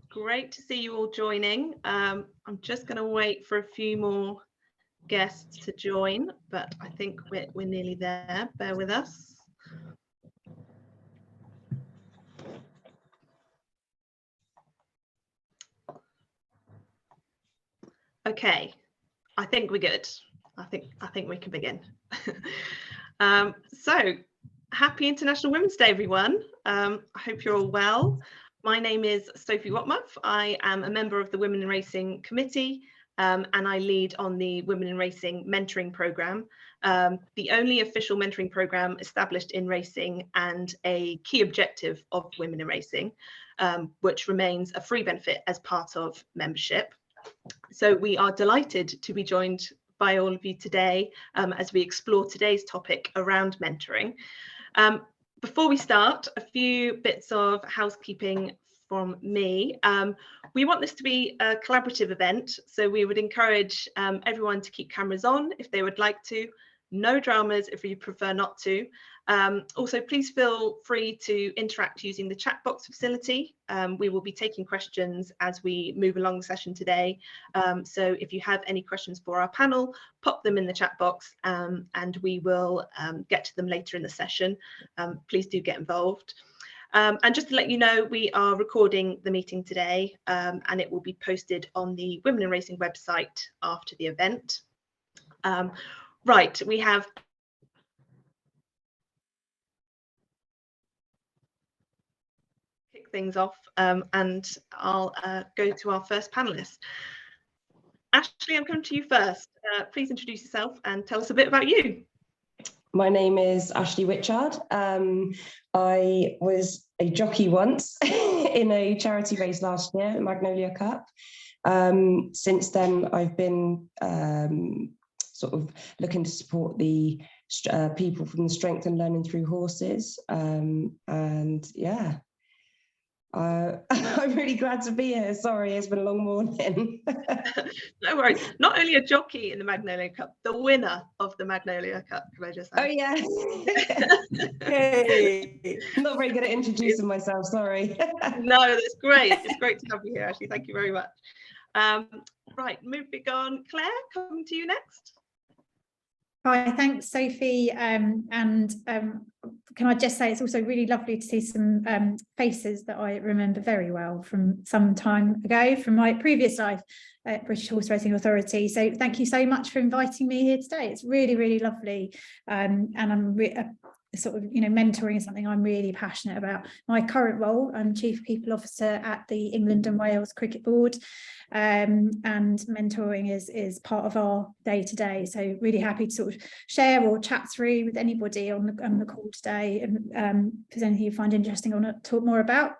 Great to see you all joining. I'm just going to wait for a few more guests to join, but I think we're nearly there. Bear with us. Okay, I think we're good. I think we can begin. So, happy International Women's Day, everyone. I hope you're all well. My name is Sophie Watmuff. I am a member of the Women in Racing Committee, and I lead on the Women in Racing mentoring programme, the only official mentoring programme established in racing and a key objective of Women in Racing, which remains a free benefit as part of membership. So we are delighted to be joined by all of you today as we explore today's topic around mentoring. Before we start, a few bits of housekeeping from me. We want this to be a collaborative event, so we would encourage everyone to keep cameras on if they would like to. No dramas if you prefer not to. Also, please feel free to interact using the chat box facility. We will be taking questions as we move along the session today. So if you have any questions for our panel, pop them in the chat box and we will get to them later in the session. Please do get involved. And just to let you know, we are recording the meeting today and it will be posted on the Women in Racing website after the event. Right, we have kick things off and I'll go to our first panelist. Ashleigh, I'm coming to you first. Please introduce yourself and tell us a bit about you. My name is Ashleigh Wicheard. I was a jockey once in a charity race last year, Magnolia Cup. Since then, I've been sort of looking to support the people from the Strength and Learning Through Horses. And yeah, I'm really glad to be here. Sorry, it's been a long morning. No worries. Not only a jockey in the Magnolia Cup, the winner of the Magnolia Cup, can I just say? Oh, yeah. Hey. I'm not very good at introducing myself, sorry. No, that's great. It's great to have you here, Ashleigh. Thank you very much. Right, moving on. Claire, coming to you next. Hi, thanks, Sophie. Can I just say it's also really lovely to see some faces that I remember very well from some time ago from my previous life at British Horse Racing Authority. So thank you so much for inviting me here today. It's really, really lovely. And I'm sort of, mentoring is something I'm really passionate about. My current role, I'm Chief People Officer at the England and Wales Cricket Board. And mentoring is part of our day-to-day, so really happy to sort of share or chat through with anybody on the call today, and if there's anything you find interesting or want to talk more about,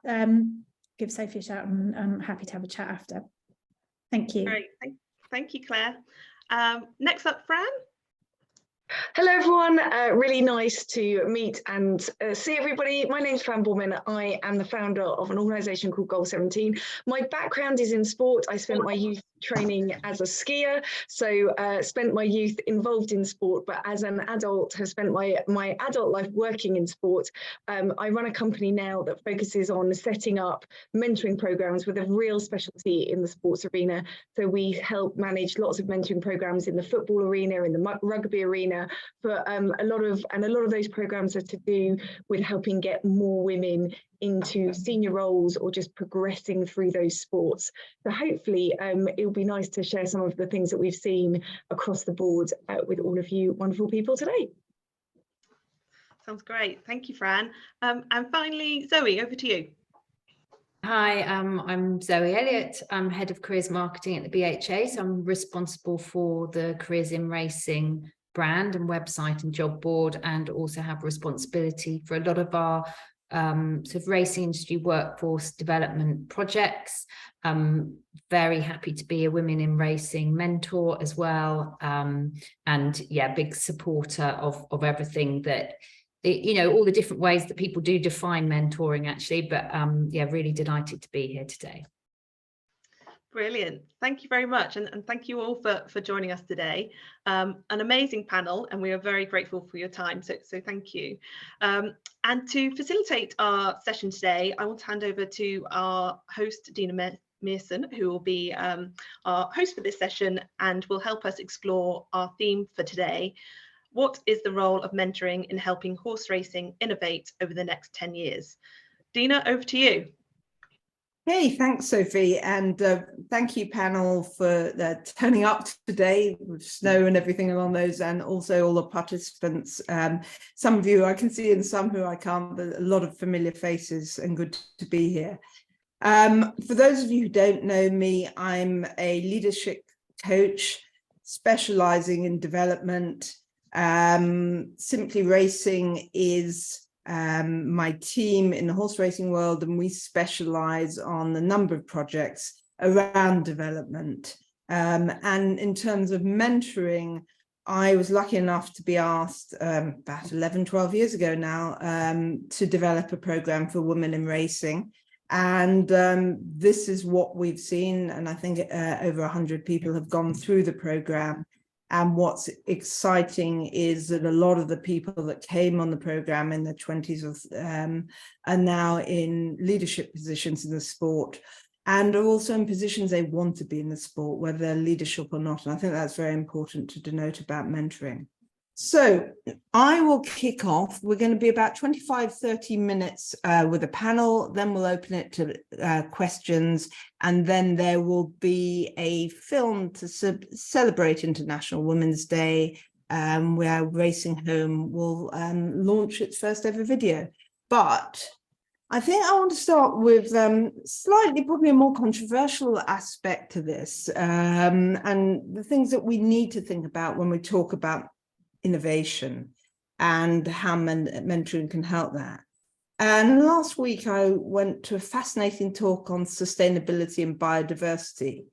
give Sophie a shout, and I'm happy to have a chat after. Thank you. Great, thank you, Claire. Next up, Fran. Hello everyone, really nice to meet and see everybody. My name's Fran Boorman. I am the founder of an organisation called Goal 17. My background is in sport. I spent my youth training as a skier, so spent my youth involved in sport, but as an adult have spent my adult life working in sport. I run a company now that focuses on setting up mentoring programs with a real specialty in the sports arena. So we help manage lots of mentoring programs in the football arena, in the rugby arena, but a lot of those programs are to do with helping get more women into senior roles or just progressing through those sports. So hopefully it'll be nice to share some of the things that we've seen across the board with all of you wonderful people today. Sounds great. Thank you, Fran. And finally, Zoe, over to you. Hi, I'm Zoe Elliott. I'm Head of Careers Marketing at the BHA, so I'm responsible for the Careers in Racing brand and website and job board, and also have responsibility for a lot of our sort of racing industry workforce development projects. Very happy to be a Women in Racing mentor as well, and yeah, big supporter of everything that, all the different ways that people do define mentoring actually, but yeah, really delighted to be here today. Brilliant. Thank you very much. And thank you all for joining us today. An amazing panel, and we are very grateful for your time. So thank you. And to facilitate our session today, I want to hand over to our host, Dena Merson, who will be our host for this session and will help us explore our theme for today. What is the role of mentoring in helping horse racing innovate over the next 10 years? Dena, over to you. Hey, thanks, Sophie, and thank you, panel, for turning up today with snow and everything along those, and also all the participants. Some of you I can see and some who I can't, but a lot of familiar faces, and good to be here. For those of you who don't know me, I'm a leadership coach specializing in development. Simply Racing is my team in the horse racing world, and we specialize on a number of projects around development. And in terms of mentoring, I was lucky enough to be asked about 11, 12 years ago now to develop a program for women in racing. And this is what we've seen. And I think over 100 people have gone through the program. And what's exciting is that a lot of the people that came on the program in their 20s are now in leadership positions in the sport, and are also in positions they want to be in the sport, whether they're leadership or not. And I think that's very important to denote about mentoring. So I will kick off. We're going to be about 25, 30 minutes with a panel, then we'll open it to questions, and then there will be a film to celebrate International Women's Day, where Racing Home will launch its first ever video. But I think I want to start with slightly, probably a more controversial aspect to this, and the things that we need to think about when we talk about innovation and how mentoring can help that. And last week I went to a fascinating talk on sustainability and biodiversity.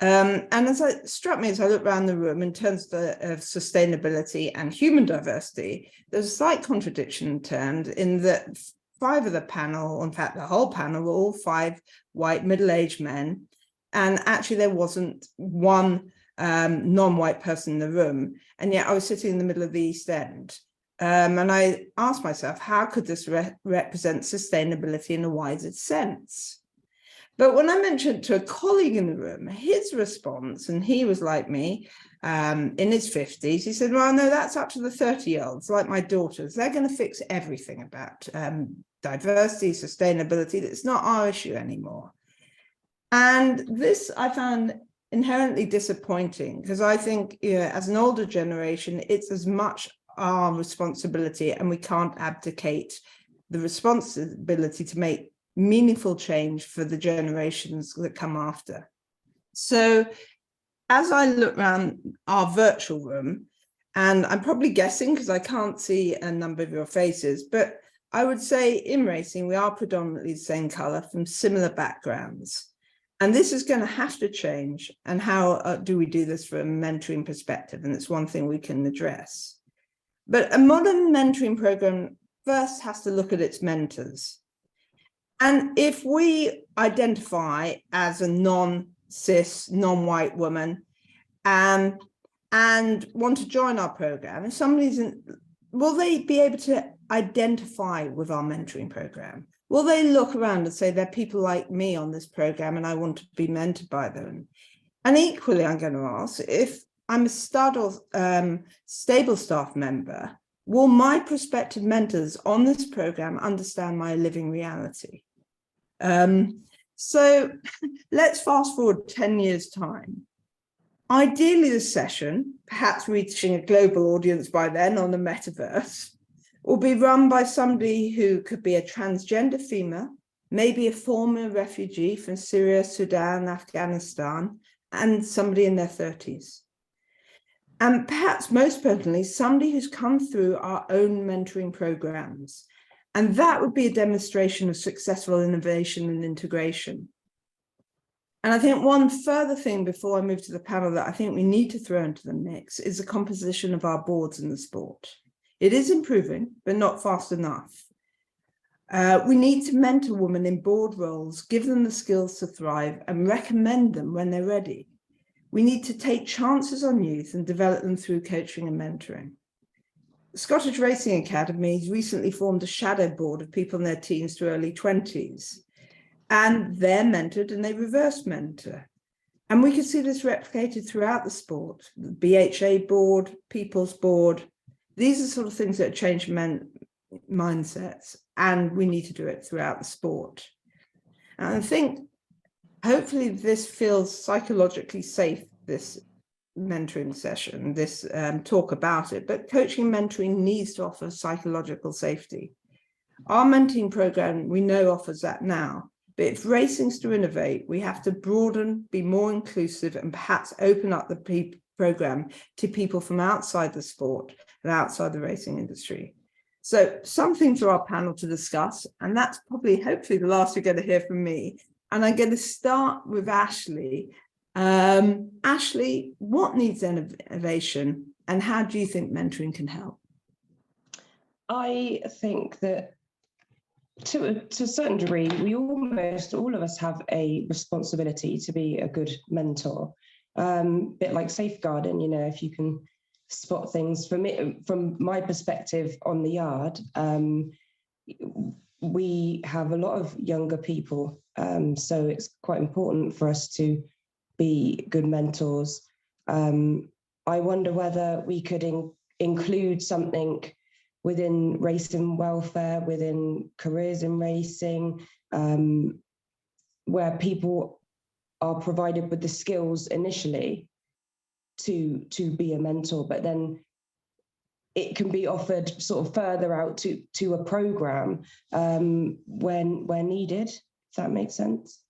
And as it struck me as I looked around the room in terms of sustainability and human diversity, there's a slight contradiction in terms in that 5 of the panel, in fact the whole panel, were all 5 white middle-aged men, and actually there wasn't one non-white person in the room, and yet I was sitting in the middle of the East End, and I asked myself, how could this represent sustainability in a wider sense? But when I mentioned to a colleague in the room, his response, and he was like me, in his 50s, he said, well, no, that's up to the 30-year-olds, like my daughters. They're going to fix everything about diversity, sustainability. That's not our issue anymore. And this I found inherently disappointing, because I think, as an older generation, it's as much our responsibility, and we can't abdicate the responsibility to make meaningful change for the generations that come after. So as I look around our virtual room, and I'm probably guessing because I can't see a number of your faces, but I would say in racing, we are predominantly the same color from similar backgrounds. And this is going to have to change. And how do we do this from a mentoring perspective? And it's one thing we can address. But a modern mentoring program first has to look at its mentors. And if we identify as a non-cis, non-white woman and want to join our program, if somebody's will they be able to identify with our mentoring program? Will they look around and say, there are people like me on this program and I want to be mentored by them? And equally, I'm going to ask, if I'm a stud or stable staff member, will my prospective mentors on this program understand my living reality? So let's fast forward 10 years' time. Ideally, this session, perhaps reaching a global audience by then on the metaverse, will be run by somebody who could be a transgender female, maybe a former refugee from Syria, Sudan, Afghanistan, and somebody in their 30s. And perhaps most pertinently, somebody who's come through our own mentoring programs. And that would be a demonstration of successful innovation and integration. And I think one further thing before I move to the panel that I think we need to throw into the mix is the composition of our boards in the sport. It is improving, but not fast enough. We need to mentor women in board roles, give them the skills to thrive and recommend them when they're ready. We need to take chances on youth and develop them through coaching and mentoring. The Scottish Racing Academy has recently formed a shadow board of people in their teens to early 20s, and they're mentored and they reverse mentor. And we can see this replicated throughout the sport, the BHA board, People's Board. These are sort of things that change mindsets, and we need to do it throughout the sport. And I think hopefully this feels psychologically safe, this mentoring session, this talk about it, but coaching and mentoring needs to offer psychological safety. Our mentoring program, we know, offers that now, but if racing's to innovate, we have to broaden, be more inclusive, and perhaps open up the program to people from outside the sport and outside the racing industry. So something for our panel to discuss, and that's probably, hopefully, the last you're going to hear from me. And I'm going to start with Ashleigh. Ashleigh, what needs innovation, and how do you think mentoring can help? I think that to a certain degree, we almost all of us have a responsibility to be a good mentor. Bit like safeguarding, you know, if you can spot things. From my perspective on the yard, we have a lot of younger people, so it's quite important for us to be good mentors. I wonder whether we could include something within racing welfare, within careers in racing, where people are provided with the skills initially to be a mentor, but then it can be offered sort of further out to a program when needed. Does that make sense?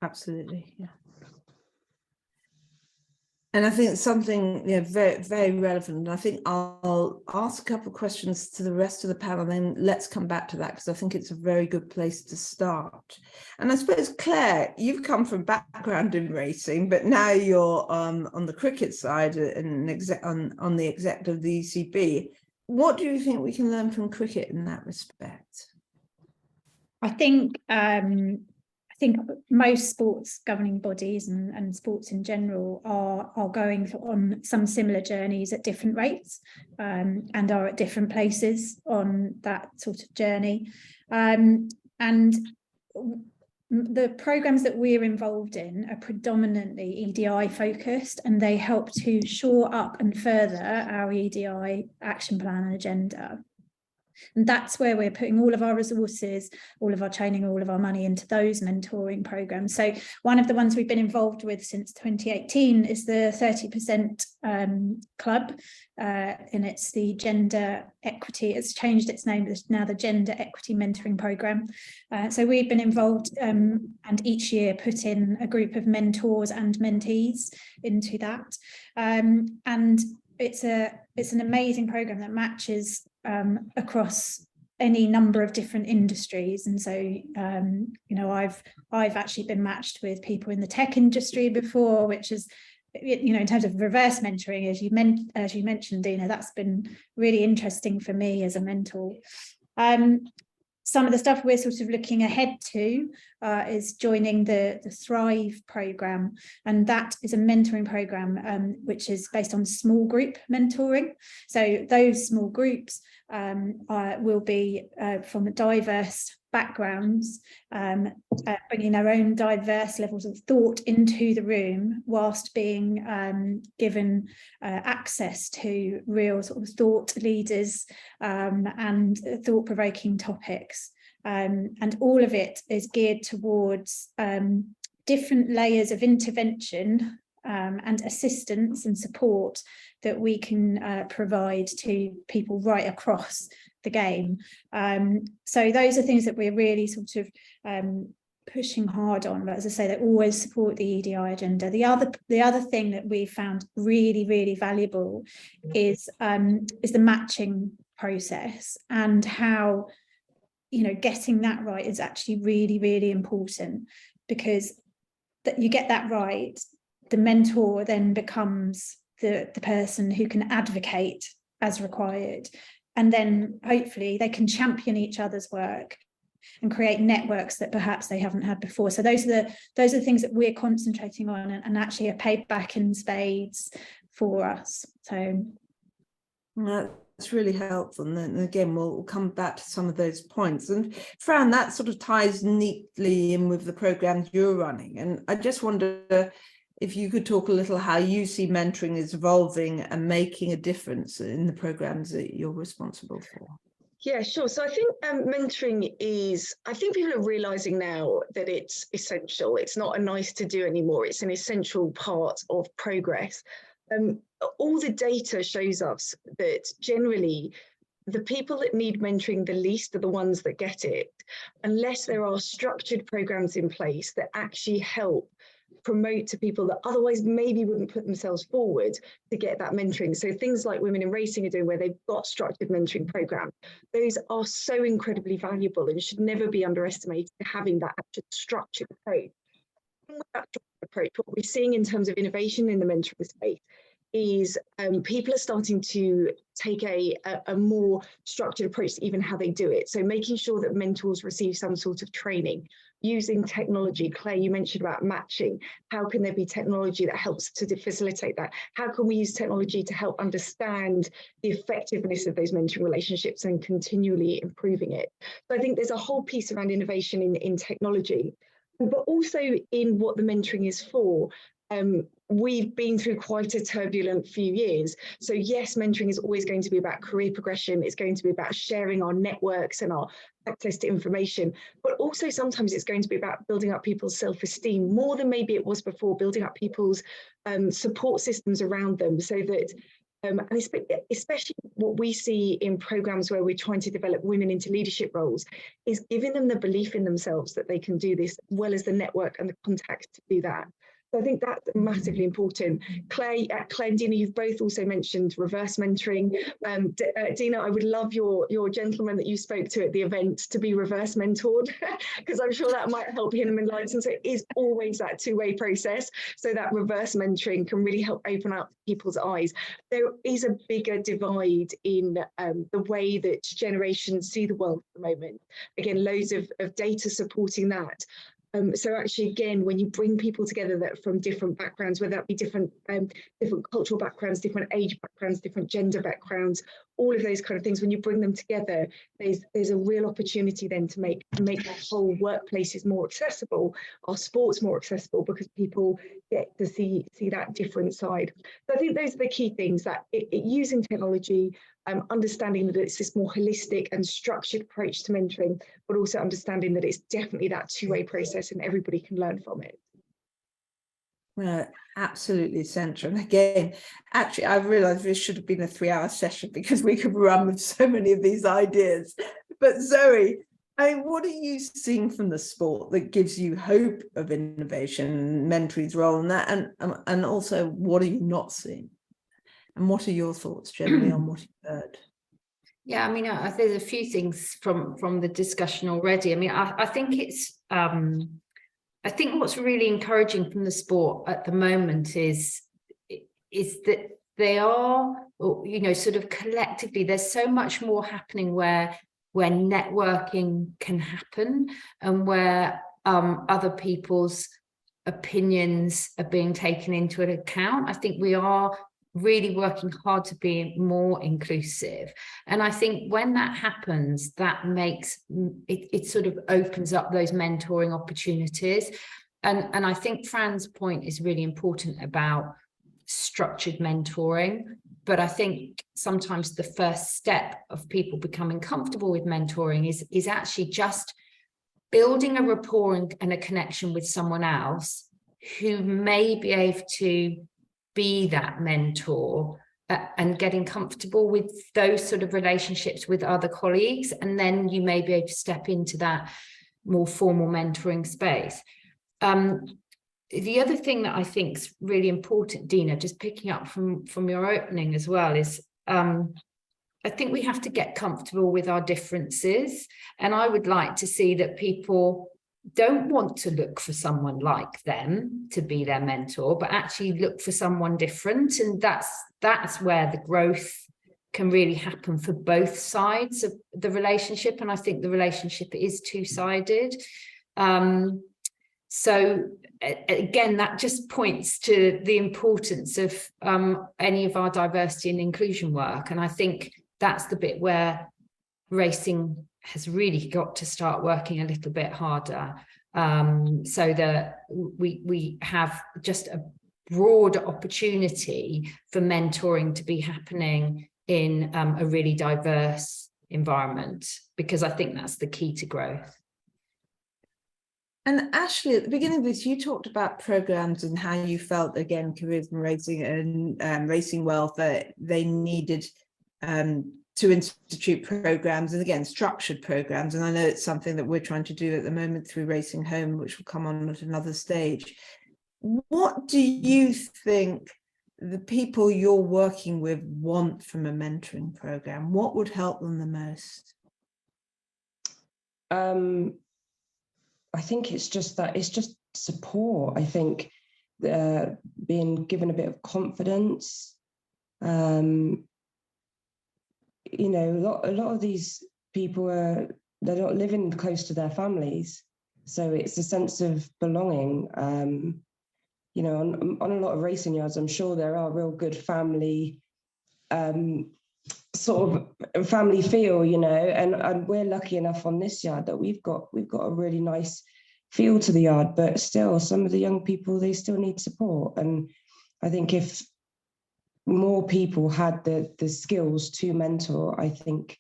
Absolutely, yeah. And I think it's something, you know, very, very relevant. And I think I'll ask a couple of questions to the rest of the panel, then let's come back to that, because I think it's a very good place to start. And I suppose, Claire, you've come from background in racing, but now you're on the cricket side and on the executive of the ECB. What do you think we can learn from cricket in that respect? I think most sports governing bodies and sports in general are going on some similar journeys at different rates, and are at different places on that sort of journey. And the programs that we're involved in are predominantly EDI focused, and they help to shore up and further our EDI action plan and agenda. And that's where we're putting all of our resources, all of our training, all of our money into those mentoring programs. So one of the ones we've been involved with since 2018 is the 30% Club, and it's the gender equity. It's changed its name. It's now the Gender Equity Mentoring Program. So we've been involved and each year put in a group of mentors and mentees into that. And it's an amazing program that matches across any number of different industries. And so you know, I've actually been matched with people in the tech industry before, which is, you know, in terms of reverse mentoring, as you mentioned, Dena, that's been really interesting for me as a mentor. Some of the stuff we're sort of looking ahead to is joining the Thrive programme, and that is a mentoring programme which is based on small group mentoring. So those small groups will be from diverse backgrounds, bringing their own diverse levels of thought into the room, whilst being given access to real sort of thought leaders and thought-provoking topics. And all of it is geared towards different layers of intervention and assistance and support that we can provide to people right across the game. So those are things that we're really sort of pushing hard on. But as I say, they always support the EDI agenda. The other thing that we found really, really valuable is the matching process, and how, you know, getting that right is actually really, really important, because that you get that right, the mentor then becomes the person who can advocate as required, and then hopefully they can champion each other's work and create networks that perhaps they haven't had before. So those are the things that we're concentrating on, and actually are paid back in spades for us. So that's really helpful. And then again, we'll come back to some of those points. And Fran, that sort of ties neatly in with the programs you're running. And I just wonder if you could talk a little how you see mentoring is evolving and making a difference in the programs that you're responsible for. Yeah, sure. So I think mentoring is, I think people are realizing now that it's essential. It's not a nice to do anymore. It's an essential part of progress. All the data shows us that generally the people that need mentoring the least are the ones that get it, unless there are structured programs in place that actually help promote to people that otherwise maybe wouldn't put themselves forward to get that mentoring. So things like Women in Racing are doing, where they've got structured mentoring programs, those are so incredibly valuable and should never be underestimated, having that actual structured approach. With that approach, what we're seeing in terms of innovation in the mentoring space is people are starting to take a more structured approach to even how they do it. So making sure that mentors receive some sort of training, using technology. Claire, you mentioned about matching. How can there be technology that helps to facilitate that? How can we use technology to help understand the effectiveness of those mentoring relationships and continually improving it? So I think there's a whole piece around innovation in technology, but also in what the mentoring is for. We've been through quite a turbulent few years. So yes, mentoring is always going to be about career progression. It's going to be about sharing our networks and our access to information, but also sometimes it's going to be about building up people's self-esteem more than maybe it was before, building up people's support systems around them, so that and especially what we see in programs where we're trying to develop women into leadership roles is giving them the belief in themselves that they can do this, as well as the network and the contacts to do that. So I think that's massively important. Claire and Dena, you've both also mentioned reverse mentoring. Dena, I would love your gentleman that you spoke to at the event to be reverse mentored, because I'm sure that might help him enlighten. So it is always that two-way process. So that reverse mentoring can really help open up people's eyes. There is a bigger divide in the way that generations see the world at the moment. Again, loads of data supporting that. So actually, again, when you bring people together that from different backgrounds, whether that be different cultural backgrounds, different age backgrounds, different gender backgrounds, all of those kind of things, when you bring them together, there's a real opportunity then to make our whole workplaces more accessible, our sports more accessible, because people get to see that different side. So I think those are the key things, that using technology, understanding that it's this more holistic and structured approach to mentoring, but also understanding that it's definitely that two-way process and everybody can learn from it. Absolutely essential. And again, actually, I've realised this should have been a 3-hour session because we could run with so many of these ideas. But Zoe, what are you seeing from the sport that gives you hope of innovation, mentoring's role in that, and also what are you not seeing? And what are your thoughts generally on what you've heard? Yeah, I mean, there's a few things from the discussion already. I mean, I think it's I think what's really encouraging from the sport at the moment is that they are, sort of collectively, there's so much more happening where networking can happen and where other people's opinions are being taken into account. I think we are really working hard to be more inclusive, and I think when that happens, that makes it sort of opens up those mentoring opportunities. And I think Fran's point is really important about structured mentoring, but I think sometimes the first step of people becoming comfortable with mentoring is actually just building a rapport and a connection with someone else who may be able to be that mentor, and getting comfortable with those sort of relationships with other colleagues, and then you may be able to step into that more formal mentoring space. The other thing that I think is really important, Dena, just picking up from your opening as well, is I think we have to get comfortable with our differences, and I would like to see that people don't want to look for someone like them to be their mentor, but actually look for someone different. And that's where the growth can really happen for both sides of the relationship. And I think the relationship is two-sided. So again, that just points to the importance of any of our diversity and inclusion work. And I think that's the bit where racing has really got to start working a little bit harder, so that we have just a broad opportunity for mentoring to be happening in a really diverse environment, because I think that's the key to growth. And Ashleigh, at the beginning of this, you talked about programs and how you felt, again, careers in racing and racing welfare, they needed to institute programs, and again, structured programs. And I know it's something that we're trying to do at the moment through Racing Home, which will come on at another stage. What do you think the people you're working with want from a mentoring program? What would help them the most? I think it's just support. I think being given a bit of confidence. You know, a lot of these people they're not living close to their families, so it's a sense of belonging. You know, on a lot of racing yards, I'm sure there are real good family sort of family feel, you know, and we're lucky enough on this yard that we've got a really nice feel to the yard, but still some of the young people, they still need support. And I think if more people had the skills to mentor, I think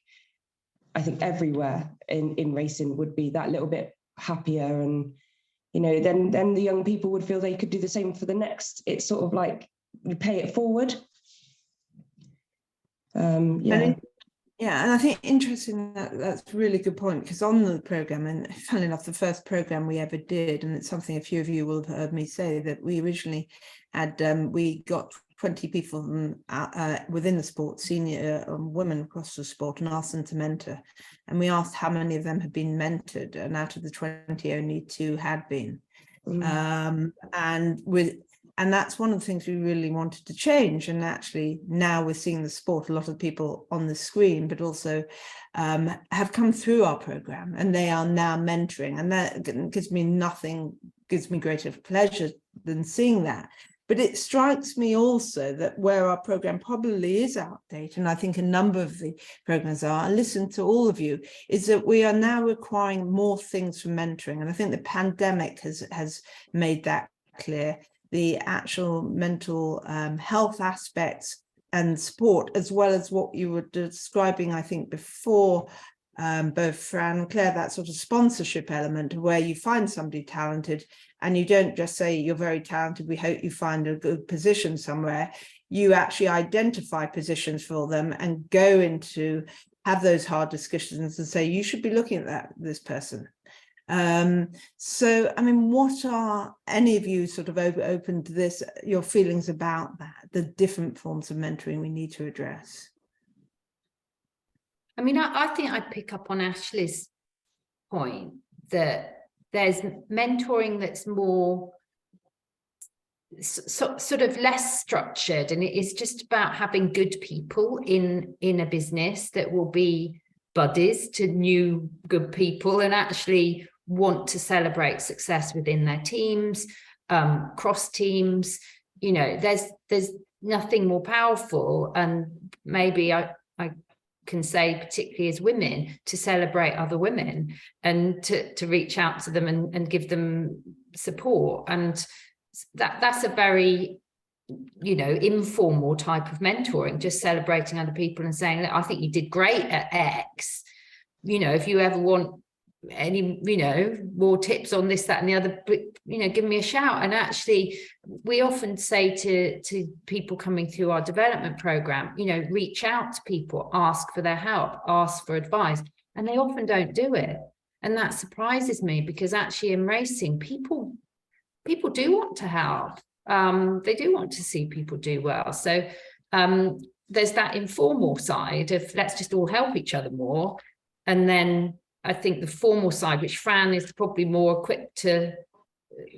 everywhere in racing would be that little bit happier, and you know, then the young people would feel they could do the same for the next. It's sort of like you pay it forward. And I think interesting, that's a really good point, because on the programme, and funnily enough, the first programme we ever did, and it's something a few of you will have heard me say, that we originally had, we got 20 people from, within the sport, senior women across the sport, and asked them to mentor. And we asked how many of them had been mentored, and out of the 20, only 2 had been. And that's one of the things we really wanted to change. And actually now we're seeing the sport, a lot of people on the screen, but also have come through our programme, and they are now mentoring. And that gives me greater pleasure than seeing that. But it strikes me also that where our programme probably is outdated, and I think a number of the programmes are, and listen to all of you, is that we are now requiring more things from mentoring. And I think the pandemic has made that clear. The actual mental health aspects and support, as well as what you were describing, I think, before, both Fran and Claire, that sort of sponsorship element where you find somebody talented and you don't just say, you're very talented, we hope you find a good position somewhere. You actually identify positions for them and go into, have those hard discussions and say, you should be looking at this person. So, I mean, what are any of you sort of open to this, your feelings about that, the different forms of mentoring we need to address? I mean, I think I'd pick up on Ashleigh's point that there's mentoring that's more sort of less structured, and it is just about having good people in a business that will be buddies to new good people and actually want to celebrate success within their teams, cross teams. You know, there's nothing more powerful, and maybe I can say, particularly as women, to celebrate other women and to reach out to them and give them support. And that's a very, you know, informal type of mentoring, just celebrating other people and saying, I think you did great at X. You know, if you ever want any, you know, more tips on this, that and the other, but, you know, give me a shout. And actually we often say to people coming through our development program, you know, reach out to people, ask for their help, ask for advice, and they often don't do it. And that surprises me, because actually in racing, people do want to help. They do want to see people do well. So there's that informal side of let's just all help each other more. And then I think the formal side, which Fran is probably more equipped to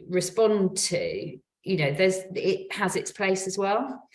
respond to, you know, it has its place as well.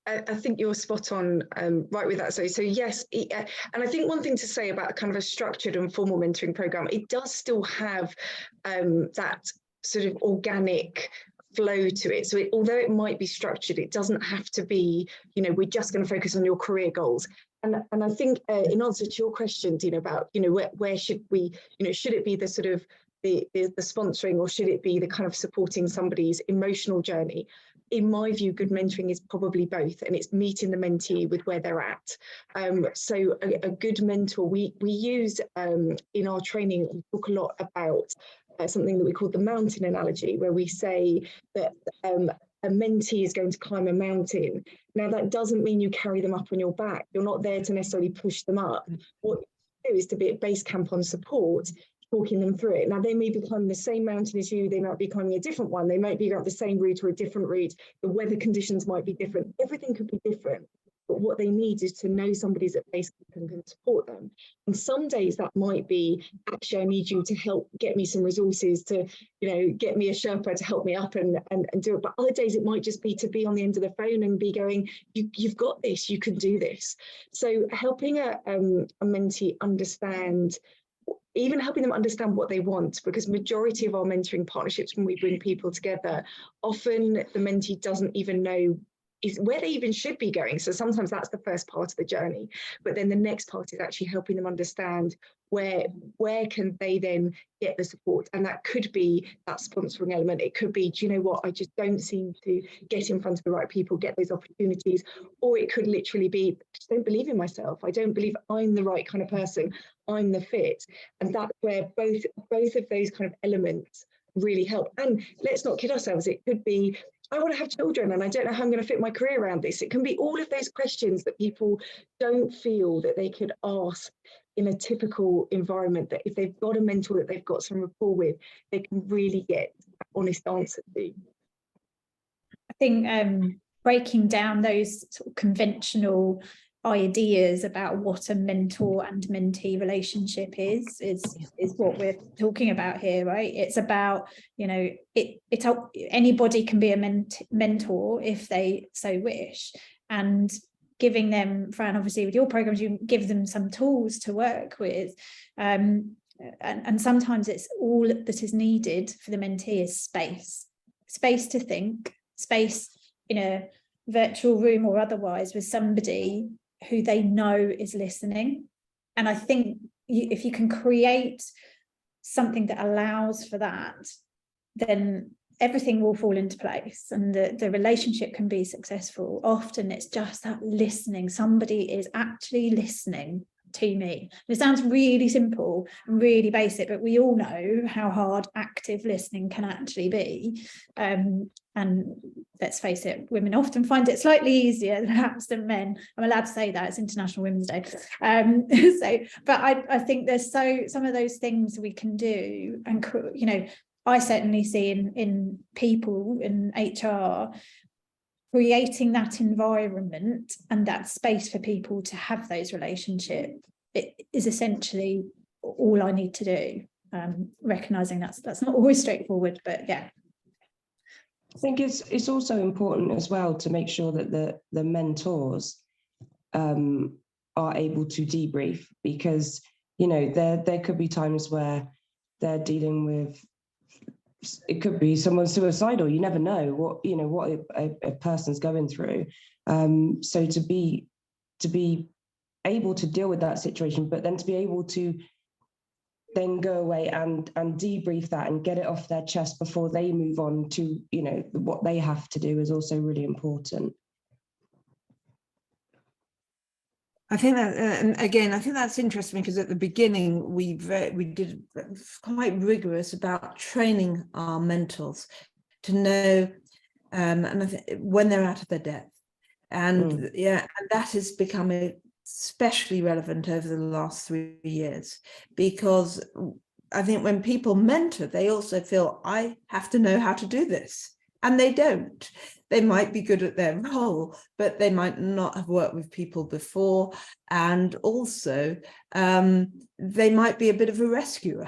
I think you're spot on, right with that. So yes, and I think one thing to say about kind of a structured and formal mentoring program, it does still have that sort of organic flow to it. So although it might be structured, it doesn't have to be, you know, we're just going to focus on your career goals. And I think in answer to your question, Dena, about, you know, where should we, you know, should it be the sort of the sponsoring, or should it be the kind of supporting somebody's emotional journey? In my view, good mentoring is probably both, and it's meeting the mentee with where they're at. So a good mentor, we use in our training, we talk a lot about something that we call the mountain analogy, where we say that a mentee is going to climb a mountain. Now, that doesn't mean you carry them up on your back. You're not there to necessarily push them up. What you do is to be at base camp on support, talking them through it. Now, they may be climbing the same mountain as you, they might be climbing a different one, they might be going up the same route or a different route, the weather conditions might be different, everything could be different. But what they need is to know somebody's at base camp and can support them. And some days that might be, actually, I need you to help get me some resources to, you know, get me a Sherpa to help me up and do it. But other days it might just be to be on the end of the phone and be going, you've got this, you can do this. So helping a mentee understand, even helping them understand what they want, because majority of our mentoring partnerships, when we bring people together, often the mentee doesn't even know is where they even should be going. So sometimes that's the first part of the journey, but then the next part is actually helping them understand where can they then get the support. And that could be that sponsoring element. It could be, do you know what, I just don't seem to get in front of the right people, get those opportunities. Or it could literally be, I just don't believe in myself. I don't believe I'm the right kind of person. I'm the fit. And that's where both of those kind of elements really help. And let's not kid ourselves, it could be, I want to have children and I don't know how I'm going to fit my career around this. It can be all of those questions that people don't feel that they could ask in a typical environment, that if they've got a mentor that they've got some rapport with, they can really get an honest answer to. I think breaking down those sort of conventional ideas about what a mentor and mentee relationship is what we're talking about here, right? It's about, you know, anybody can be a mentor if they so wish, and giving them, Fran, obviously with your programs, you give them some tools to work with, and sometimes it's all that is needed for the mentee is space to think, space in a virtual room or otherwise with somebody who they know is listening. And I think if you can create something that allows for that, then everything will fall into place and the relationship can be successful. Often it's just that listening. Somebody is actually listening to me. It sounds really simple and really basic, but we all know how hard active listening can actually be. And let's face it, women often find it slightly easier perhaps than men. I'm allowed to say that, it's International Women's Day. But I think there's some of those things we can do, and you know, I certainly see in people in HR, creating that environment and that space for people to have those relationships, it is essentially all I need to do. Recognizing that's not always straightforward, but yeah. I think it's also important as well to make sure that the mentors are able to debrief, because, you know, there could be times where they're dealing with, it could be someone suicidal. You never know what a person's going through. So to be able to deal with that situation, but then to be able to then go away and debrief that and get it off their chest before they move on to, you know, what they have to do is also really important. I think that, and again, I think that's interesting, because at the beginning we did quite rigorous about training our mentors to know, and I think when they're out of their depth, and yeah, and that has become especially relevant over the last 3 years, because I think when people mentor, they also feel, I have to know how to do this. And they don't. They might be good at their role, but they might not have worked with people before. And also, they might be a bit of a rescuer.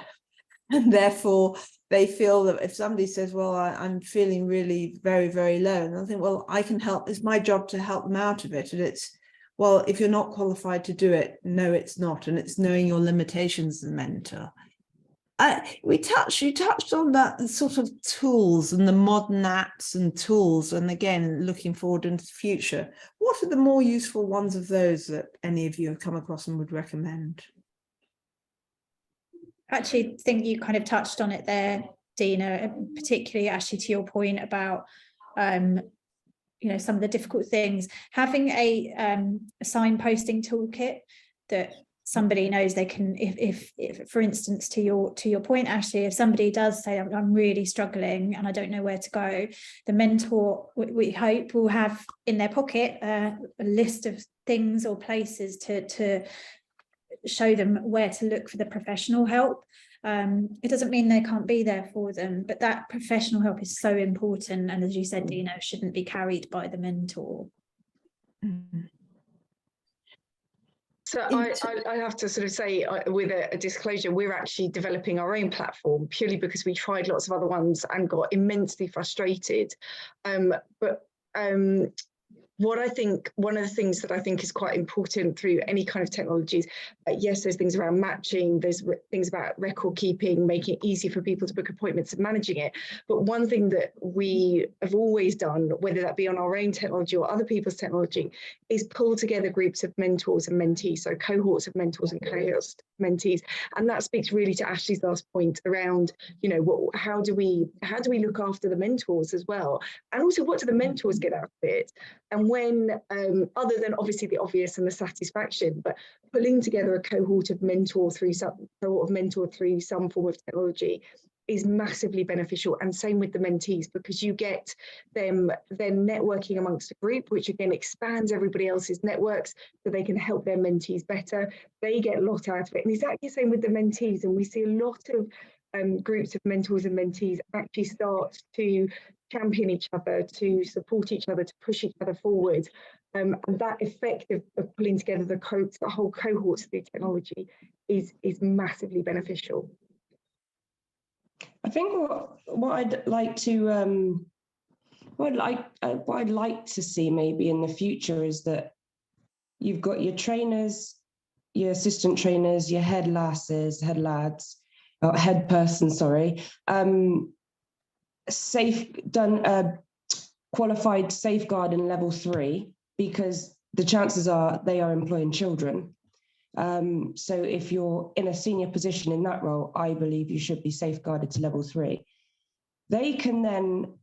And therefore, they feel that if somebody says, well, I'm feeling really very, very low, and I think, well, I can help, it's my job to help them out of it. And it's, well, if you're not qualified to do it, no, it's not. And it's knowing your limitations as a mentor. You touched on that, the sort of tools and the modern apps and tools, and again, looking forward into the future. What are the more useful ones of those that any of you have come across and would recommend? I actually think you kind of touched on it there, Dena, particularly actually to your point about you know, some of the difficult things. Having a signposting toolkit that somebody knows they can, if for instance, to your point, Ashleigh, if somebody does say, I'm really struggling and I don't know where to go, the mentor, we hope, will have in their pocket a list of things or places to show them where to look for the professional help. It doesn't mean they can't be there for them, but that professional help is so important, and as you said, Dena, shouldn't be carried by the mentor. Mm-hmm. So I have to sort of say, with a disclosure, we're actually developing our own platform purely because we tried lots of other ones and got immensely frustrated. What I think, one of the things that I think is quite important through any kind of technologies, yes, there's things around matching, there's things about record keeping, making it easy for people to book appointments and managing it. But one thing that we have always done, whether that be on our own technology or other people's technology, is pull together groups of mentors and mentees, so cohorts of mentors and cohorts of mentees. And that speaks really to Ashleigh's last point around, you know, how do we look after the mentors as well? And also, what do the mentors get out of it? And when, other than obviously the obvious and the satisfaction, but pulling together a cohort of mentor through some form of technology is massively beneficial. And same with the mentees, because you get them then networking amongst a group, which again expands everybody else's networks so they can help their mentees better. They get a lot out of it. And exactly the same with the mentees. And we see a lot of groups of mentors and mentees actually start to champion each other, to support each other, to push each other forward. And that effect of pulling together the whole cohorts through technology is massively beneficial. I think what I'd like to what I'd like to see maybe in the future is that you've got your trainers, your assistant trainers, your head lasses, head lads, or head person, sorry, qualified safeguarding level 3, because the chances are they are employing children. So if you're in a senior position in that role, I believe you should be safeguarded to level 3. They can then,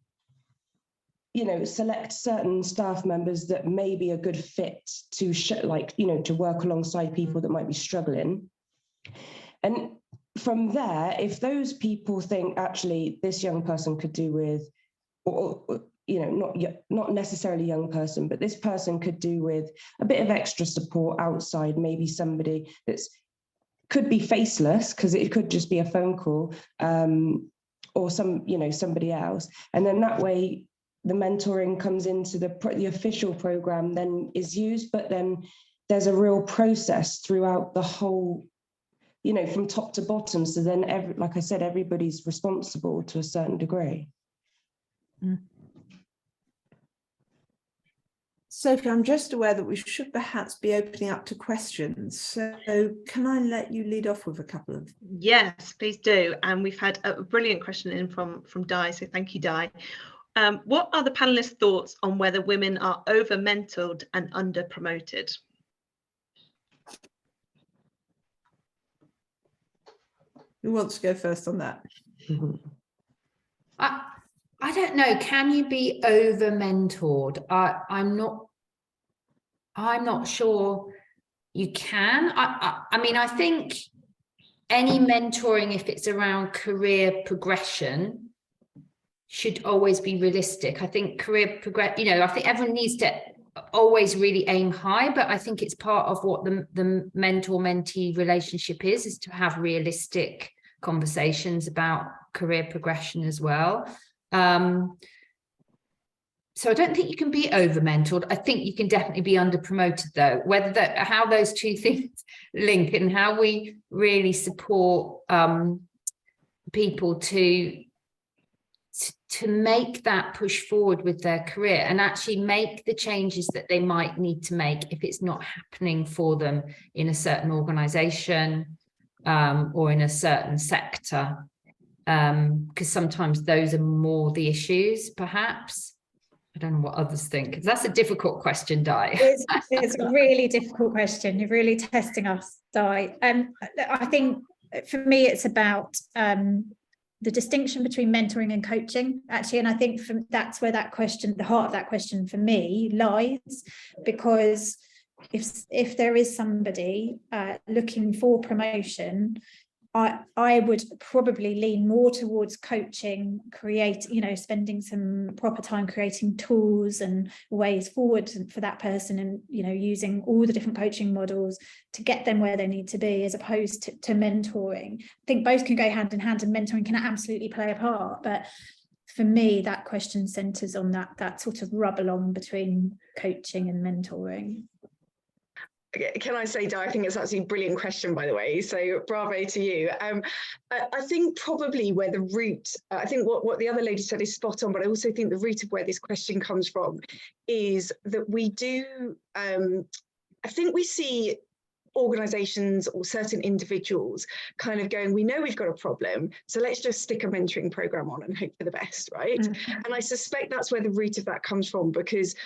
you know, select certain staff members that may be a good fit to to work alongside people that might be struggling. And from there, if those people think actually this young person could do with, or you know, not necessarily young person, but this person could do with a bit of extra support outside, maybe somebody could be faceless, because it could just be a phone call, or somebody else. And then that way the mentoring comes into the official program, then is used, but then there's a real process throughout the whole, you know, from top to bottom. So then, like I said, everybody's responsible to a certain degree. Mm. Sophie, I'm just aware that we should perhaps be opening up to questions. So can I let you lead off with a couple of? Yes, please do. And we've had a brilliant question in from Di, so thank you, Di. What are the panelists' thoughts on whether women are over-mentored and under-promoted? Who wants to go first on that? I don't know. Can you be over-mentored? I'm not sure you can. I mean, I think any mentoring, if it's around career progression, should always be realistic. I think I think everyone needs to always really aim high, but I think it's part of what the mentor-mentee relationship is to have realistic conversations about career progression as well. So I don't think you can be over-mentored. I think you can definitely be under-promoted, though. How those two things link and how we really support people to to make that push forward with their career and actually make the changes that they might need to make if it's not happening for them in a certain organization or in a certain sector. Because sometimes those are more the issues, perhaps. I don't know what others think. That's a difficult question, Di. It's a really difficult question. You're really testing us, Di. I think for me, it's about the distinction between mentoring and coaching, actually. And I think that's where that question, the heart of that question for me lies, because if there is somebody looking for promotion, I would probably lean more towards coaching, spending some proper time creating tools and ways forward for that person, and using all the different coaching models to get them where they need to be, as opposed to mentoring. I think both can go hand in hand, and mentoring can absolutely play a part. But for me, that question centres on that sort of rub along between coaching and mentoring. Can I say, Di, I think it's actually a brilliant question, by the way, so bravo to you. I think probably where the root, I think what the other lady said is spot on, but I also think the root of where this question comes from is that we do, I think we see organisations or certain individuals kind of going, we know we've got a problem, so let's just stick a mentoring programme on and hope for the best, right? Mm-hmm. And I suspect that's where the root of that comes from, because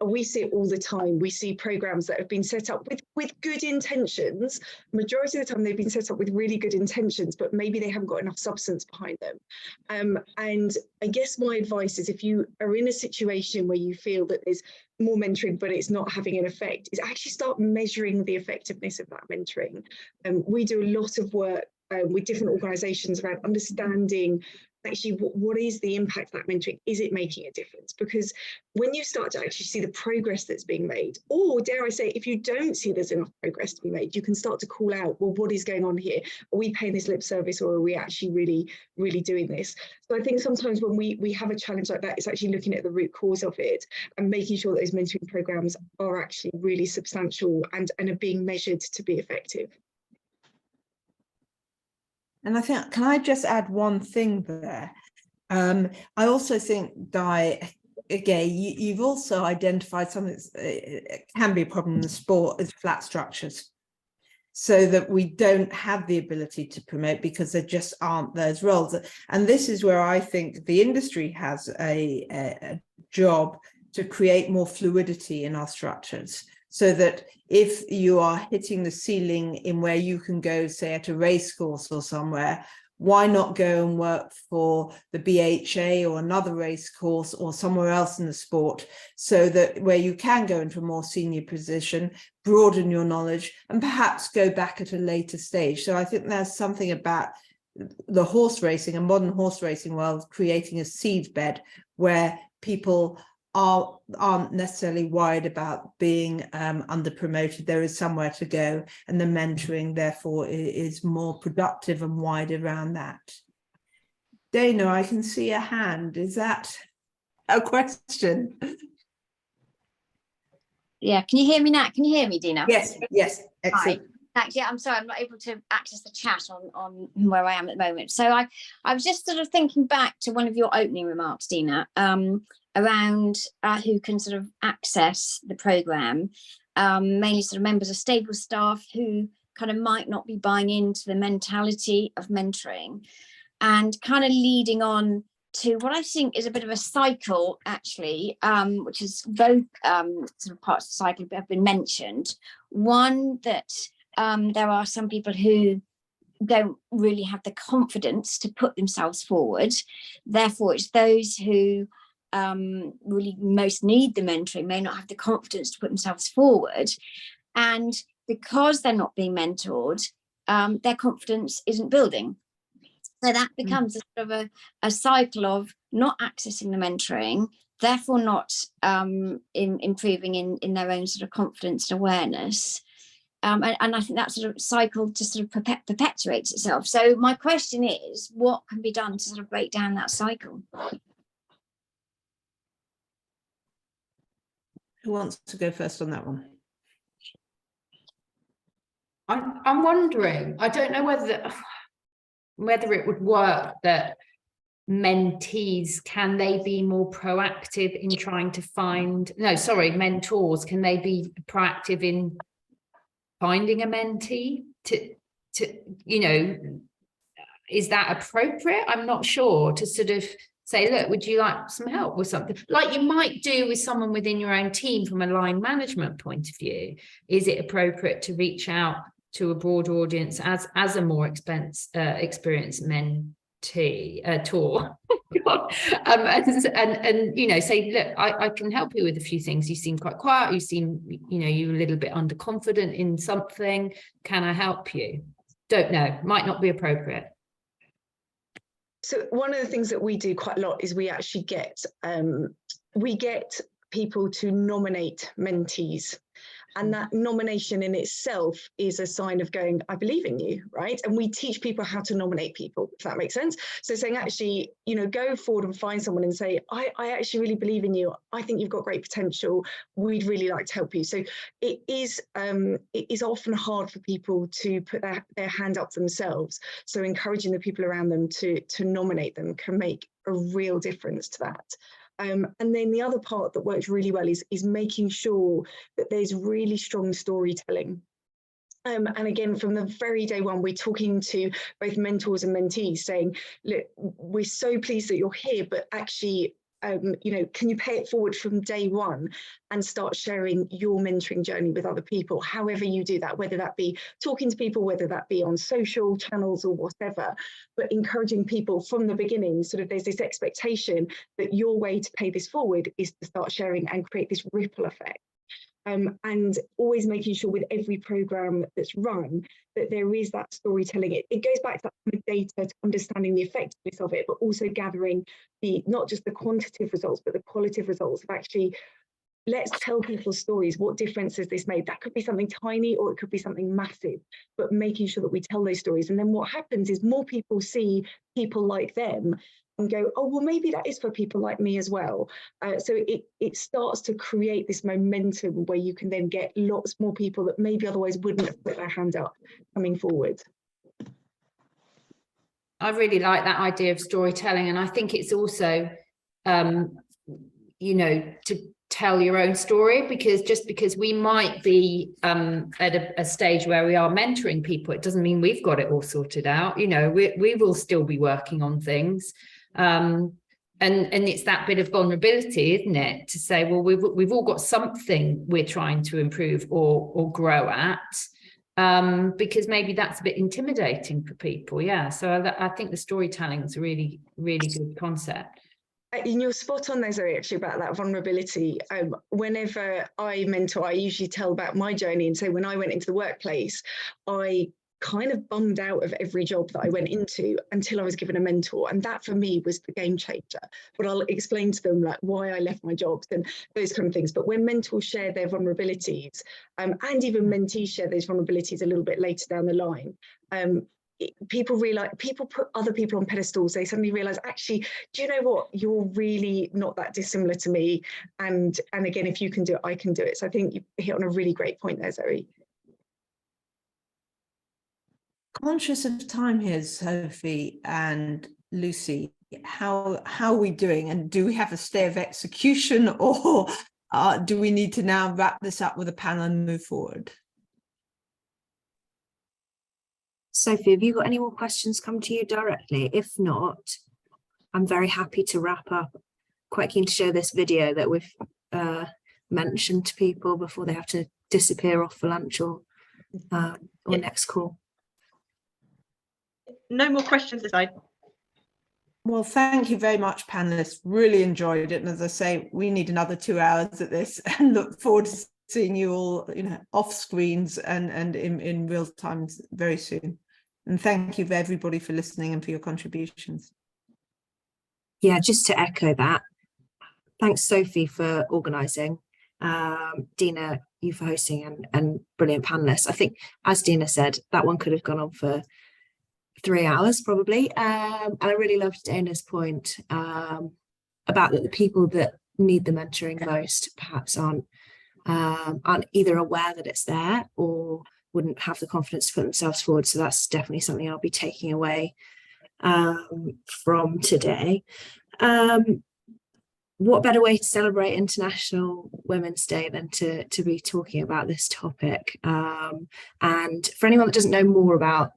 we see it all the time. We see programmes that have been set up with good intentions. Majority of the time they've been set up with really good intentions, but maybe they haven't got enough substance behind them. And I guess my advice is, if you are in a situation where you feel that there's more mentoring but it's not having an effect, is actually start measuring the effectiveness of that mentoring. We do a lot of work with different organisations around understanding actually what is the impact of that mentoring. Is it making a difference? Because when you start to actually see the progress that's being made, or dare I say, if you don't see there's enough progress to be made, you can start to call out, well, what is going on here? Are we paying this lip service, or are we actually really doing this? So I think sometimes when we have a challenge like that, it's actually looking at the root cause of it and making sure that those mentoring programs are actually really substantial and are being measured to be effective. And I think, can I just add one thing there? I also think, Di, again, you've also identified something that can be a problem in the sport, is flat structures, so that we don't have the ability to promote because there just aren't those roles. And this is where I think the industry has a job to create more fluidity in our structures, so that if you are hitting the ceiling in where you can go, say, at a race course or somewhere, why not go and work for the BHA or another race course or somewhere else in the sport, so that where you can go into a more senior position, broaden your knowledge, and perhaps go back at a later stage. So I think there's something about the horse racing and modern horse racing world creating a seed bed where people aren't necessarily worried about being under-promoted. There is somewhere to go, and the mentoring, therefore, is more productive and wide around that. Dana, I can see a hand. Is that a question? Yeah, can you hear me now? Can you hear me, Dina? Yes, excellent. Thanks. Yeah, I'm sorry, I'm not able to access the chat on where I am at the moment. So I was just sort of thinking back to one of your opening remarks, Dina, around who can sort of access the programme, mainly sort of members of stable staff who kind of might not be buying into the mentality of mentoring, and kind of leading on to what I think is a bit of a cycle, actually, which is both sort of parts of the cycle that have been mentioned. One, that there are some people who don't really have the confidence to put themselves forward. Therefore, it's those who really most need the mentoring may not have the confidence to put themselves forward, and because they're not being mentored, their confidence isn't building. So that becomes a sort of a cycle of not accessing the mentoring, therefore not improving in their own sort of confidence and awareness. And I think that sort of cycle just sort of perpetuates itself. So my question is, what can be done to sort of break down that cycle? Who wants to go first on that one? I'm wondering, I don't know whether it would work that mentees, can they be more proactive in trying to find, mentors, can they be proactive in finding a mentee to is that appropriate? I'm not sure, to sort of say, look, would you like some help with something like you might do with someone within your own team from a line management point of view? Is it appropriate to reach out to a broad audience as a more experienced mentee tour and say, look, I can help you with a few things. You seem quite quiet, you seem you're a little bit underconfident in something, can I help you? Don't know, might not be appropriate. So one of the things that we do quite a lot is we actually get people to nominate mentees. And that nomination in itself is a sign of going, I believe in you, right? And we teach people how to nominate people, if that makes sense. So saying, actually, go forward and find someone and say, I actually really believe in you. I think you've got great potential. We'd really like to help you. So it is often hard for people to put their hand up themselves. So encouraging the people around them to nominate them can make a real difference to that. And then the other part that works really well is making sure that there's really strong storytelling. And again, from the very day one, we're talking to both mentors and mentees saying, look, we're so pleased that you're here, but actually, can you pay it forward from day one and start sharing your mentoring journey with other people, however you do that, whether that be talking to people, whether that be on social channels or whatever, but encouraging people from the beginning. Sort of there's this expectation that your way to pay this forward is to start sharing and create this ripple effect. And always making sure with every program that's run that there is that storytelling. It goes back to that kind of data, to understanding the effectiveness of it, but also gathering not just the quantitative results, but the qualitative results of actually, let's tell people stories. What difference has this made? That could be something tiny or it could be something massive, but making sure that we tell those stories. And then what happens is more people see people like them and go, oh, well, maybe that is for people like me as well. So it starts to create this momentum where you can then get lots more people that maybe otherwise wouldn't have put their hand up coming forward. I really like that idea of storytelling. And I think it's also, to tell your own story, because just because we might be at a stage where we are mentoring people, it doesn't mean we've got it all sorted out. We will still be working on things. And it's that bit of vulnerability, isn't it, to say, well, we've all got something we're trying to improve or grow at, because maybe that's a bit intimidating for people. Yeah, so I think the storytelling is a really, really good concept. And you're spot on there, Zoe, actually, about that vulnerability. Whenever I mentor, I usually tell about my journey and say, when I went into the workplace, I kind of bummed out of every job that I went into until I was given a mentor. And that for me was the game changer. But I'll explain to them like why I left my jobs and those kind of things. But when mentors share their vulnerabilities, and even mentees share those vulnerabilities a little bit later down the line, people put other people on pedestals. They suddenly realize, actually, do you know what? You're really not that dissimilar to me. And again, if you can do it, I can do it. So I think you hit on a really great point there, Zoe. Conscious of time here, Sophie and Lucy, how are we doing? And do we have a stay of execution, or do we need to now wrap this up with a panel and move forward? Sophie, have you got any more questions come to you directly? If not, I'm very happy to wrap up. Quite keen to share this video that we've mentioned to people before they have to disappear off for lunch or next call. No more questions this side. Well, thank you very much, panelists. Really enjoyed it. And as I say, we need another 2 hours at this, and look forward to seeing you all, off screens and in real time very soon. And thank you, everybody, for listening and for your contributions. Yeah, just to echo that, thanks, Sophie, for organising. Dena, you for hosting, and brilliant panelists. I think, as Dena said, that one could have gone on for 3 hours probably. And I really loved Dena's point about that the people that need the mentoring most perhaps aren't either aware that it's there or wouldn't have the confidence to put themselves forward. So that's definitely something I'll be taking away from today. What better way to celebrate International Women's Day than to be talking about this topic? And for anyone that doesn't know more about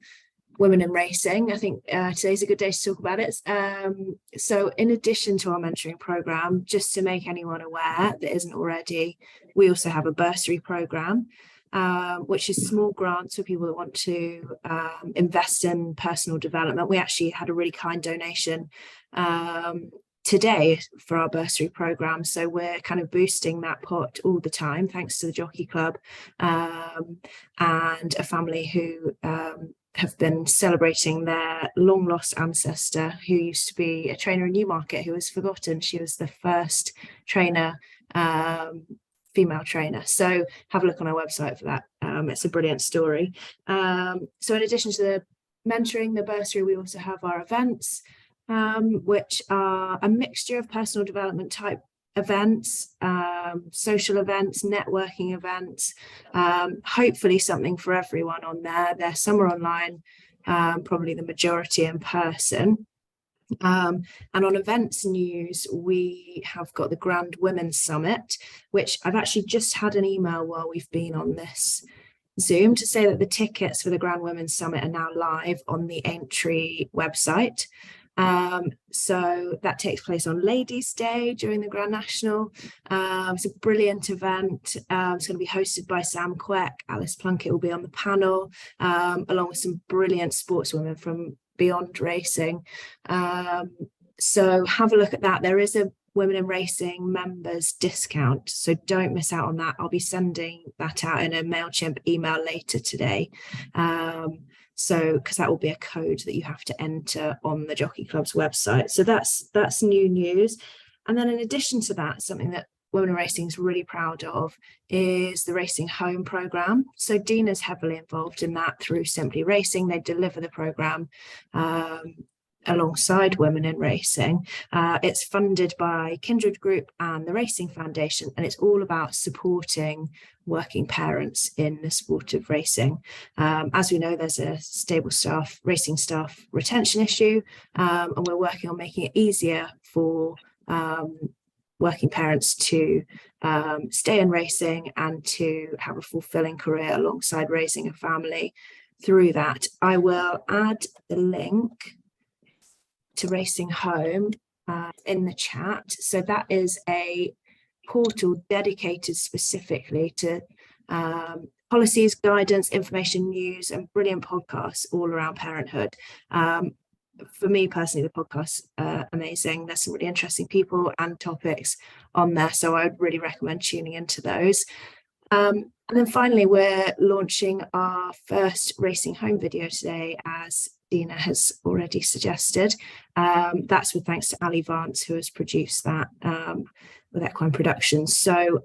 women in racing, I think today's a good day to talk about it. So in addition to our mentoring program, just to make anyone aware that isn't already, we also have a bursary program, which is small grants for people that want to invest in personal development. We actually had a really kind donation today for our bursary program, so we're kind of boosting that pot all the time, thanks to the Jockey Club and a family who have been celebrating their long lost ancestor, who used to be a trainer in Newmarket, who was forgotten. She was the first trainer, female trainer. So have a look on our website for that. It's a brilliant story. So in addition to the mentoring, the bursary, we also have our events, which are a mixture of personal development type events, social events, networking events, hopefully something for everyone on there. Some are online, probably the majority in person. And on events news, we have got the Grand Women's Summit, which I've actually just had an email while we've been on this Zoom to say that the tickets for the Grand Women's Summit are now live on the Aintree website. So that takes place on Ladies' Day during the Grand National. It's a brilliant event. It's going to be hosted by Sam Queck. Alice Plunkett will be on the panel, along with some brilliant sportswomen from beyond racing. So have a look at that. There is a Women in Racing members discount, so don't miss out on that. I'll be sending that out in a MailChimp email later today. So because that will be a code that you have to enter on the Jockey Club's website. So that's new news. And then in addition to that, something that Women in Racing is really proud of is the Racing Home programme. So Dena's heavily involved in that through Simply Racing. They deliver the programme alongside Women in Racing. It's funded by Kindred Group and the Racing Foundation, and it's all about supporting working parents in the sport of racing. As we know, there's a stable racing staff retention issue, and we're working on making it easier for working parents to stay in racing and to have a fulfilling career alongside raising a family through that. I will add the link to Racing Home in the chat. So that is a portal dedicated specifically to policies, guidance, information, news, and brilliant podcasts all around parenthood. For me personally, the podcasts are amazing. There's some really interesting people and topics on there, so I would really recommend tuning into those. And then finally, we're launching our first Racing Home video today, as Dena has already suggested. That's with thanks to Ali Vance, who has produced that with Equine Productions. So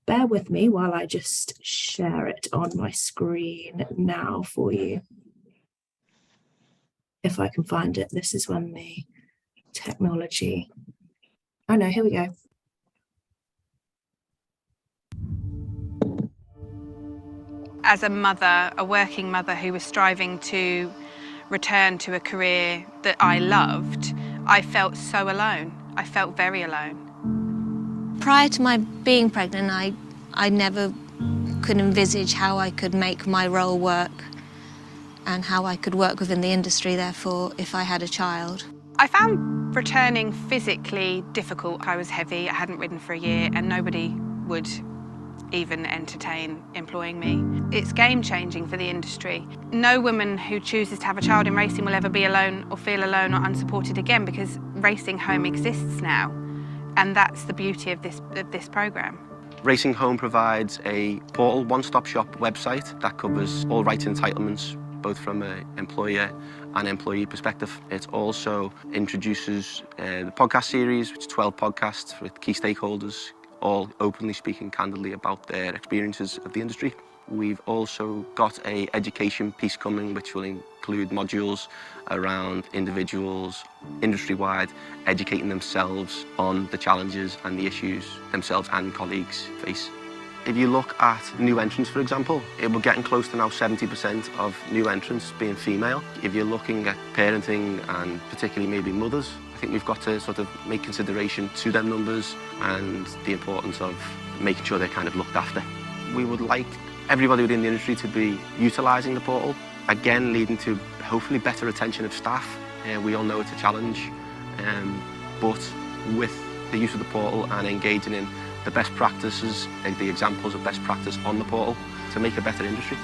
bear with me while I just share it on my screen now for you. If I can find it. This is when the technology... Oh no, here we go. As a mother, a working mother who was striving to return to a career that I loved, I felt so alone. I felt very alone. Prior to my being pregnant, I never could envisage how I could make my role work and how I could work within the industry, therefore, if I had a child. I found returning physically difficult. I was heavy, I hadn't ridden for a year, and nobody would even entertain employing me. It's game-changing for the industry. No woman who chooses to have a child in racing will ever be alone or feel alone or unsupported again, because Racing Home exists now, and that's the beauty of this programme. Racing Home provides a portal, one-stop shop website that covers all rights and entitlements, both from an employer and employee perspective. It also introduces the podcast series, which is 12 podcasts with key stakeholders, all openly speaking candidly about their experiences of the industry. We've also got an education piece coming, which will include modules around individuals industry-wide educating themselves on the challenges and the issues themselves and colleagues face. If you look at new entrants, for example, we're getting close to now 70% of new entrants being female. If you're looking at parenting and particularly maybe mothers, I think we've got to sort of make consideration to them numbers and the importance of making sure they're kind of looked after. We would like everybody within the industry to be utilising the portal, again leading to hopefully better retention of staff. We all know it's a challenge, but with the use of the portal and engaging in the best practices, the examples of best practice on the portal to make a better industry.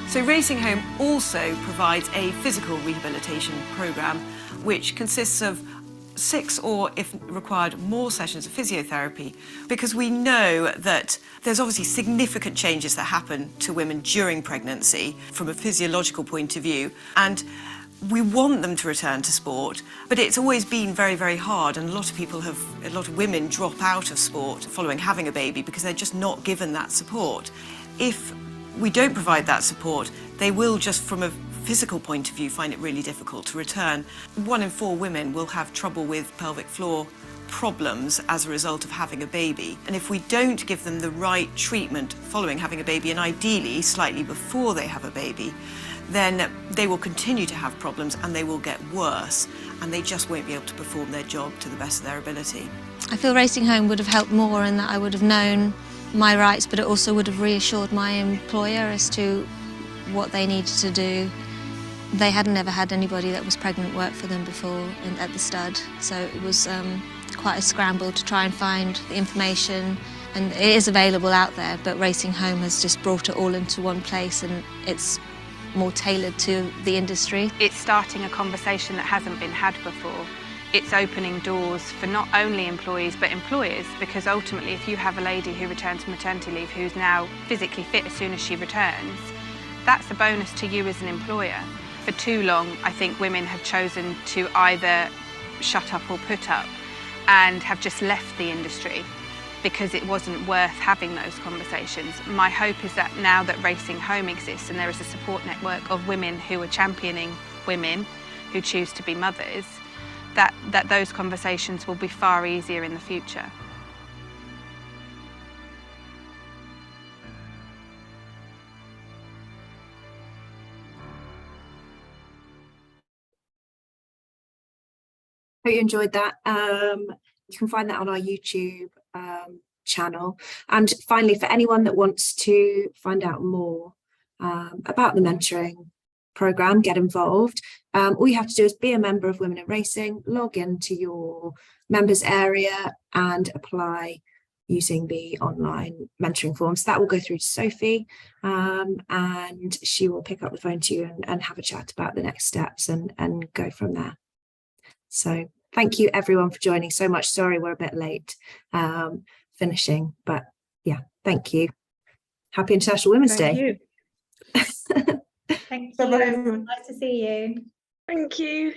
So Racing Home also provides a physical rehabilitation programme which consists of 6 or, if required, more sessions of physiotherapy, because we know that there's obviously significant changes that happen to women during pregnancy from a physiological point of view, and we want them to return to sport, but it's always been very, very hard, and a lot of women drop out of sport following having a baby because they're just not given that support. If we don't provide that support, they will just, from a physical point of view, find it really difficult to return. 1 in 4 women will have trouble with pelvic floor problems as a result of having a baby. And if we don't give them the right treatment following having a baby, and ideally slightly before they have a baby, then they will continue to have problems and they will get worse, and they just won't be able to perform their job to the best of their ability. I feel Racing Home would have helped more in that I would have known my rights, but it also would have reassured my employer as to what they needed to do. They hadn't ever had anybody that was pregnant work for them before at the stud, so it was quite a scramble to try and find the information, and it is available out there, but Racing Home has just brought it all into one place, and it's more tailored to the industry. It's starting a conversation that hasn't been had before. It's opening doors for not only employees but employers, because ultimately if you have a lady who returns from maternity leave who's now physically fit as soon as she returns, that's a bonus to you as an employer. For too long, I think women have chosen to either shut up or put up and have just left the industry because it wasn't worth having those conversations. My hope is that now that Racing Home exists and there is a support network of women who are championing women who choose to be mothers, that those conversations will be far easier in the future. Hope you enjoyed that. You can find that on our YouTube channel. And finally, for anyone that wants to find out more about the mentoring programme, get involved, all you have to do is be a member of Women in Racing, log into your members area and apply using the online mentoring forms. That will go through to Sophie, and she will pick up the phone to you and have a chat about the next steps and go from there. So thank you everyone for joining so much. Sorry we're a bit late finishing, but yeah, thank you. Happy International Women's Day. Thank you. Nice to see you. Thank you.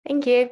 Thank you.